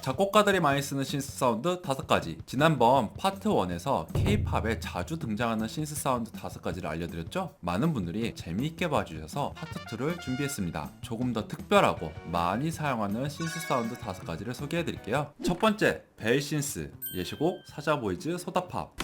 작곡가들이 많이 쓰는 신스 사운드 5가지. 지난번 파트 1에서 K-팝에 자주 등장하는 신스 사운드 5가지를 알려드렸죠? 많은 분들이 재미있게 봐주셔서 파트 2를 준비했습니다. 조금 더 특별하고 많이 사용하는 신스 사운드 5가지를 소개해드릴게요. 첫 번째, 벨 신스, 예시곡 사자보이즈 소다팝.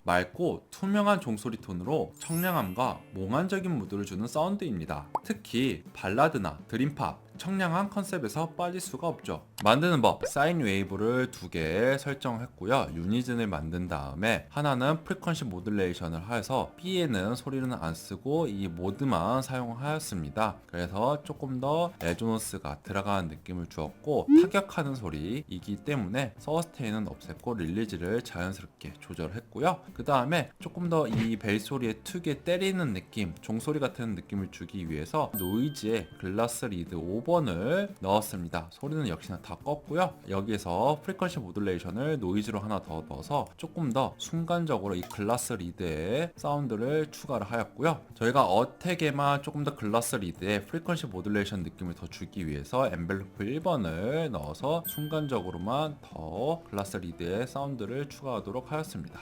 맑고 투명한 종소리 톤으로 청량함과 몽환적인 무드를 주는 사운드입니다. 특히 발라드나 드림팝, 청량한 컨셉에서 빠질 수가 없죠. 만드는 법, 사인 웨이브를 2개 설정했고요. 유니즌을 만든 다음에 하나는 프리퀀시 모듈레이션을 하여서 B에는 소리는 안 쓰고 이 모드만 사용하였습니다. 그래서 조금 더 레조넌스가 들어가는 느낌을 주었고 타격하는 소리이기 때문에 서스테인은 없앴고 릴리즈를 자연스럽게 조절했고요. 그 다음에 조금 더 이 벨 소리의 특유의 때리는 느낌, 종소리 같은 느낌을 주기 위해서 노이즈에 글라스 리드 5번을 넣었습니다. 소리는 역시나 다 껐고요. 여기에서 프리퀀시 모듈레이션을 노이즈로 하나 더 넣어서 조금 더 순간적으로 이 글라스 리드의 사운드를 추가를 하였고요. 저희가 어택에만 조금 더 글라스 리드의 프리퀀시 모듈레이션 느낌을 더 주기 위해서 엔벨로프 1번을 넣어서 순간적으로만 더 글라스 리드의 사운드를 추가하도록 하였습니다.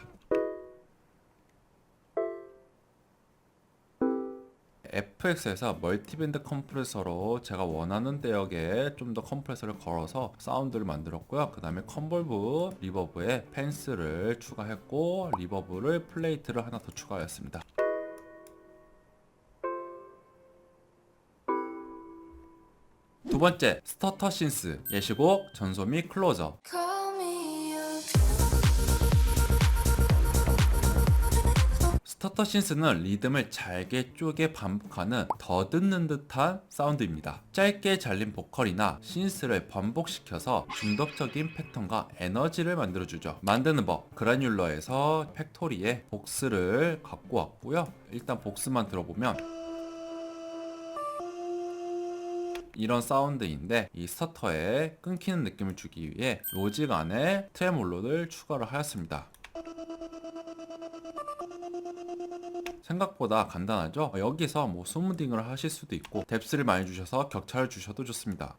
FX에서 멀티밴드 컴프레서로 제가 원하는 대역에 좀 더 컴프레서를 걸어서 사운드를 만들었고요. 그 다음에 컨볼브 리버브에 펜스를 추가했고 리버브를 플레이트를 하나 더 추가하였습니다. 두 번째, 스터터 신스, 예시곡 전소미 클로저. 스터터 신스는 리듬을 잘게 쪼개 반복하는 더듬는 듯한 사운드입니다. 짧게 잘린 보컬이나 신스를 반복시켜서 중독적인 패턴과 에너지를 만들어주죠. 만드는 법, 그라뉼러에서 팩토리에 복스를 갖고 왔고요. 일단 복스만 들어보면 이런 사운드인데 이 스터터에 끊기는 느낌을 주기 위해 로직 안에 트레몰로를 추가를 하였습니다. 생각보다 간단하죠? 여기서 뭐 스무딩을 하실 수도 있고 뎁스를 많이 주셔서 격차를 주셔도 좋습니다.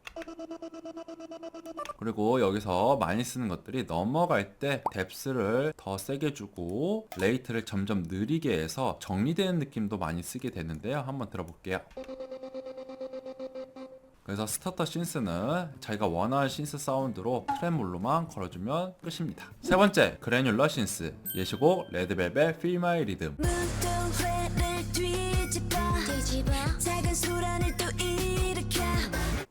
그리고 여기서 많이 쓰는 것들이 넘어갈 때 뎁스를 더 세게 주고 레이트를 점점 느리게 해서 정리되는 느낌도 많이 쓰게 되는데요. 한번 들어볼게요. 그래서 스타터 신스는 자기가 원하는 신스 사운드로 트레몰로만 걸어주면 끝입니다. 세 번째, 그래뉼러 신스, 예시곡 레드벨벳 Feel My Rhythm.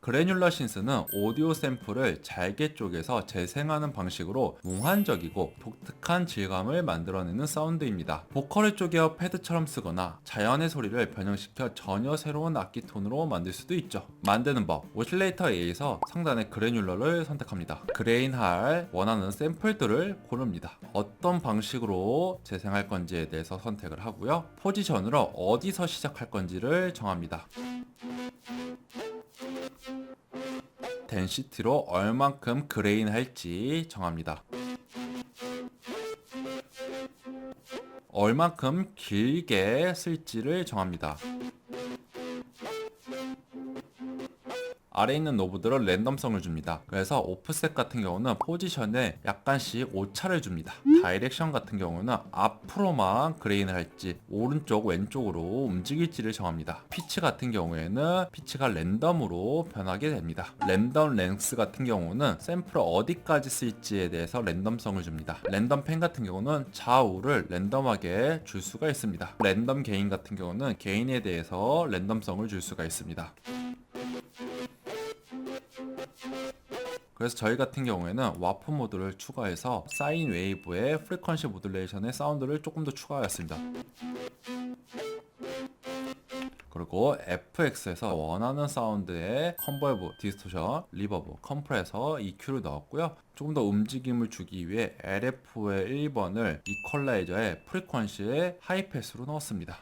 그래뉼러 신스는 오디오 샘플을 잘게 쪼개서 재생하는 방식으로 몽환적이고 독특한 질감을 만들어내는 사운드입니다. 보컬을 쪼개 패드처럼 쓰거나 자연의 소리를 변형시켜 전혀 새로운 악기 톤으로 만들 수도 있죠. 만드는 법, 오실레이터 A에서 상단의 그래뉼러를 선택합니다. 그레인할 원하는 샘플들을 고릅니다. 어떤 방식으로 재생할 건지에 대해서 선택을 하고요. 포지션으로 어디서 시작할 건지를 정합니다. 덴시티로 얼만큼 그레인 할지 정합니다. 얼만큼 길게 쓸지를 정합니다. 아래에 있는 노브들은 랜덤성을 줍니다. 그래서 오프셋 같은 경우는 포지션에 약간씩 오차를 줍니다. 다이렉션 같은 경우는 앞으로만 그레인을 할지 오른쪽 왼쪽으로 움직일지를 정합니다. 피치 같은 경우에는 피치가 랜덤으로 변하게 됩니다. 랜덤 랭스 같은 경우는 샘플을 어디까지 쓸지에 대해서 랜덤성을 줍니다. 랜덤 펜 같은 경우는 좌우를 랜덤하게 줄 수가 있습니다. 랜덤 게인 같은 경우는 게인에 대해서 랜덤성을 줄 수가 있습니다. 그래서 저희 같은 경우에는 와프 모드를 추가해서 사인 웨이브의 프리퀀시 모듈레이션의 사운드를 조금 더 추가하였습니다. 그리고 FX에서 원하는 사운드의 컨버브, 디스토션, 리버브, 컴프레서, EQ를 넣었고요. 조금 더 움직임을 주기 위해 LF의 1번을 이퀄라이저의 프리퀀시의 하이패스로 넣었습니다.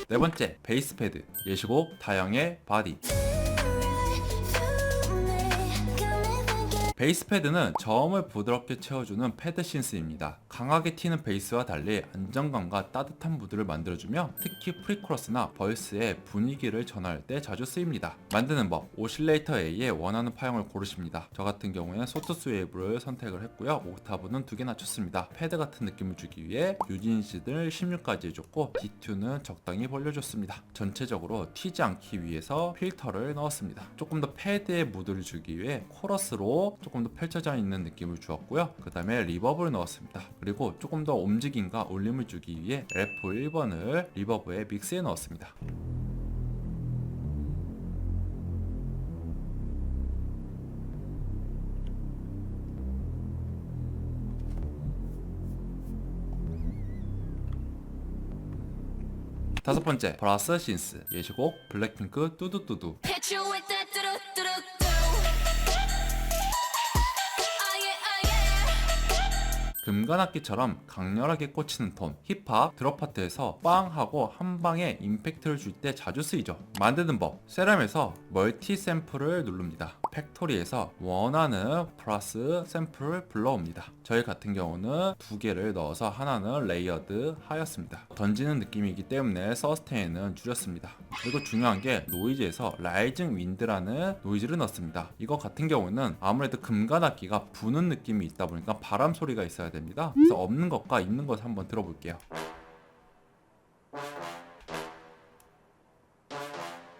네 번째, 베이스 패드, 예시곡 다영의 바디. 베이스 패드는 저음을 부드럽게 채워주는 패드 신스입니다. 강하게 튀는 베이스와 달리 안정감과 따뜻한 무드를 만들어주며 특히 프리코러스나 벌스의 분위기를 전할 때 자주 쓰입니다. 만드는 법, 오실레이터 A에 원하는 파형을 고르십니다. 저 같은 경우에는 소투스 웨이브를 선택을 했고요. 옥타브는 2개 낮췄습니다. 패드 같은 느낌을 주기 위해 유진시들 16까지 해줬고 D2는 적당히 벌려줬습니다. 전체적으로 튀지 않기 위해서 필터를 넣었습니다. 조금 더 패드의 무드를 주기 위해 코러스로 조금 더 펼쳐져 있는 느낌을 주었고요. 그 다음에 리버브를 넣었습니다. 그리고 조금 더 움직임과 울림을 주기 위해 LF 1번을 리버브에 믹스해 넣었습니다. 다섯 번째, 브라스 신스 예시곡 블랙핑크 뚜두뚜두. Hit you with that do-do-do-do. 금관악기처럼 강렬하게 꽂히는 톤, 힙합, 드롭 파트에서 빵 하고 한 방에 임팩트를 줄 때 자주 쓰이죠. 만드는 법, 세럼에서 멀티 샘플을 누릅니다. 팩토리에서 원하는 플러스 샘플을 불러옵니다. 저희 같은 경우는 2개를 넣어서 하나는 레이어드 하였습니다. 던지는 느낌이기 때문에 서스테인은 줄였습니다. 그리고 중요한 게 노이즈에서 라이징 윈드라는 노이즈를 넣습니다. 이거 같은 경우는 아무래도 금관악기가 부는 느낌이 있다 보니까 바람 소리가 있어야 됩니다. 그래서 없는 것과 있는 것 한번 들어볼게요.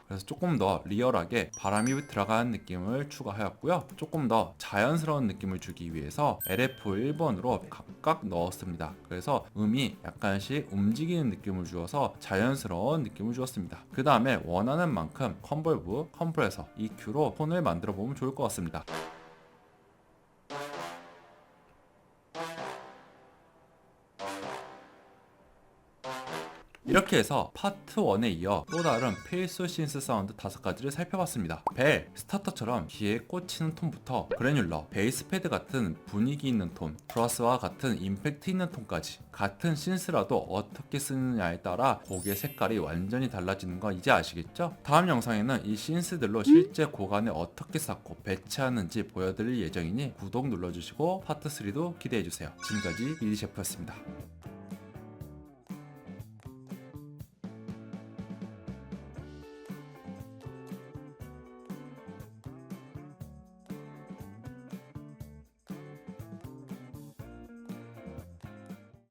그래서 조금 더 리얼하게 바람이 들어가는 느낌을 추가하였고요. 조금 더 자연스러운 느낌을 주기 위해서 LF 1번으로 각각 넣었습니다. 그래서 음이 약간씩 움직이는 느낌을 주어서 자연스러운 느낌을 주었습니다. 그 다음에 원하는 만큼 컨볼브, 컴프레서, EQ로 톤을 만들어 보면 좋을 것 같습니다. 이렇게 해서 파트 1에 이어 또 다른 필수 신스 사운드 5가지를 살펴봤습니다. 벨, 스타터처럼 귀에 꽂히는 톤부터 그래뉼러, 베이스 패드 같은 분위기 있는 톤, 브라스와 같은 임팩트 있는 톤까지 같은 신스라도 어떻게 쓰느냐에 따라 곡의 색깔이 완전히 달라지는 거 이제 아시겠죠? 다음 영상에는 이 신스들로 실제 곡 안에 어떻게 쌓고 배치하는지 보여드릴 예정이니 구독 눌러주시고 파트 3도 기대해주세요. 지금까지 비디 셰프였습니다.